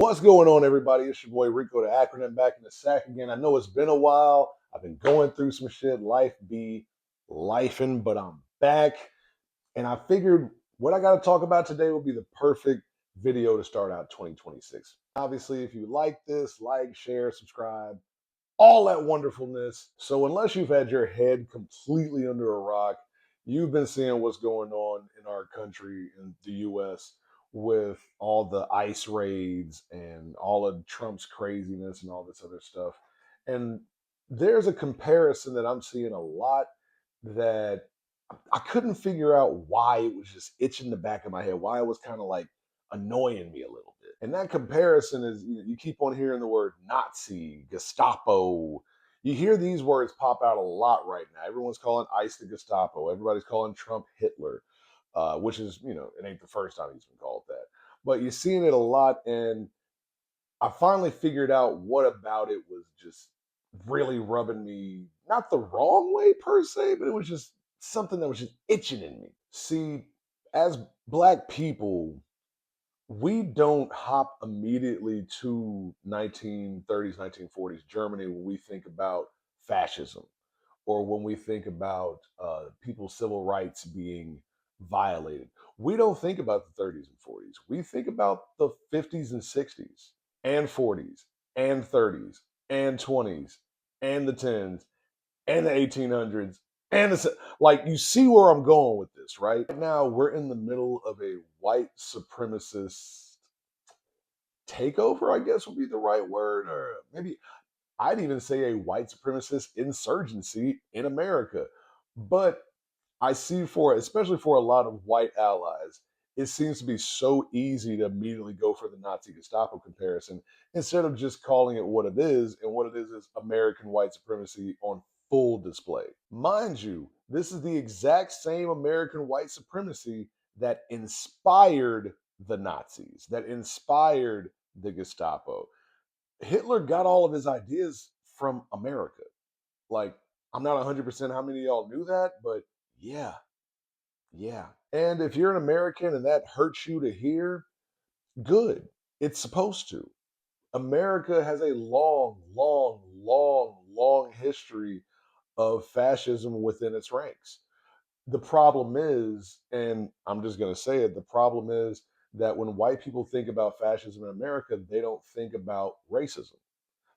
What's going on, everybody? It's your boy Rico the Acronym back in the sack again. I know it's been a while. I've been going through some shit. Life be lifing, but I'm back. And I figured what I got to talk about today will be the perfect video to start out 2026. Obviously, if you like this, like, share, subscribe, all that wonderfulness. So, unless you've had your head completely under a rock, you've been seeing what's going on in our country, in the US, with all the ICE raids and all of Trump's craziness and all this other stuff. And there's a comparison that I'm seeing a lot that I couldn't figure out why it was just itching the back of my head, why it was kind of like annoying me a little bit. And that comparison is you keep on hearing the word Nazi, Gestapo. You hear these words pop out a lot right now. Everyone's calling ICE the Gestapo. Everybody's calling Trump Hitler, which is, it ain't the first time he's been called that. But you're seeing it a lot. And I finally figured out what about it was just really rubbing me, not the wrong way per se, but it was just something that was just itching in me. See, as Black people, we don't hop immediately to 1930s, 1940s Germany when we think about fascism or when we think about people's civil rights being violated. We don't think about the 30s and 40s. We think about the 50s and 60s and 40s and 30s and 20s and the 10s and the 1800s and like, you see where I'm going with this, right? Now we're in the middle of a white supremacist takeover, I guess would be the right word, or maybe I'd even say a white supremacist insurgency in America. But I see especially for a lot of white allies, it seems to be so easy to immediately go for the Nazi Gestapo comparison instead of just calling it what it is. And what it is American white supremacy on full display. Mind you, this is the exact same American white supremacy that inspired the Nazis, that inspired the Gestapo. Hitler got all of his ideas from America. Like, I'm not 100% how many of y'all knew that, but yeah, yeah. And if you're an American and that hurts you to hear, good. It's supposed to. America has a long, long, long, long history of fascism within its ranks. The problem is, and I'm just going to say it, the problem is that when white people think about fascism in America, they don't think about racism.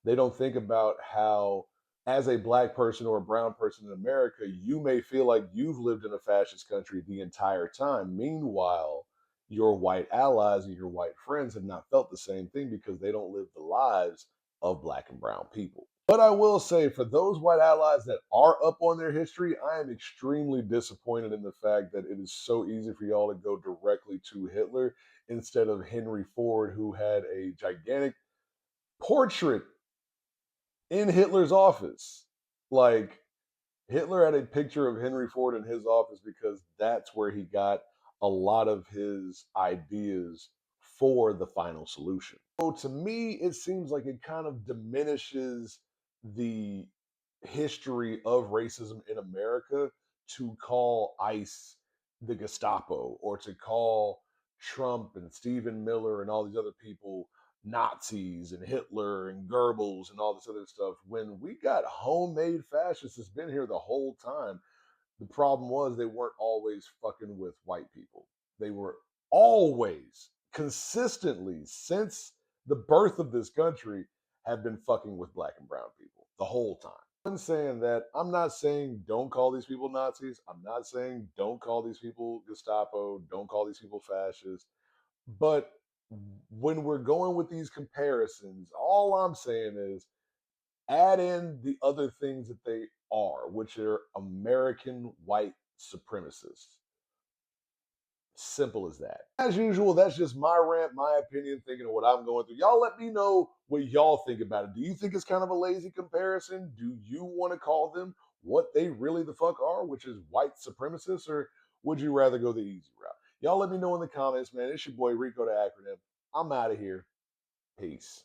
They don't think about how, as a black person or a brown person in America, you may feel like you've lived in a fascist country the entire time. Meanwhile, your white allies and your white friends have not felt the same thing because they don't live the lives of black and brown people. But I will say, for those white allies that are up on their history, I am extremely disappointed in the fact that it is so easy for y'all to go directly to Hitler instead of Henry Ford, who had a gigantic portrait in Hitler's office. Like, Hitler had a picture of Henry Ford in his office because that's where he got a lot of his ideas for the final solution. So to me, it seems like it kind of diminishes the history of racism in America to call ICE the Gestapo or to call Trump and Stephen Miller and all these other people Nazis and Hitler and Goebbels and all this other stuff when we got homemade fascists that's been here the whole time. The problem was they weren't always fucking with white people. They were always, consistently, since the birth of this country, have been fucking with black and brown people the whole time. I'm saying that. I'm not saying don't call these people Nazis. I'm not saying don't call these people Gestapo. Don't call these people fascists. But when we're going with these comparisons, all I'm saying is add in the other things that they are, which are American white supremacists. Simple as that. As usual, that's just my rant, my opinion, thinking of what I'm going through. Y'all let me know what y'all think about it. Do you think it's kind of a lazy comparison? Do you want to call them what they really the fuck are, which is white supremacists, or would you rather go the easy route? Y'all let me know in the comments, man. It's your boy Rico the Acronym. I'm out of here. Peace.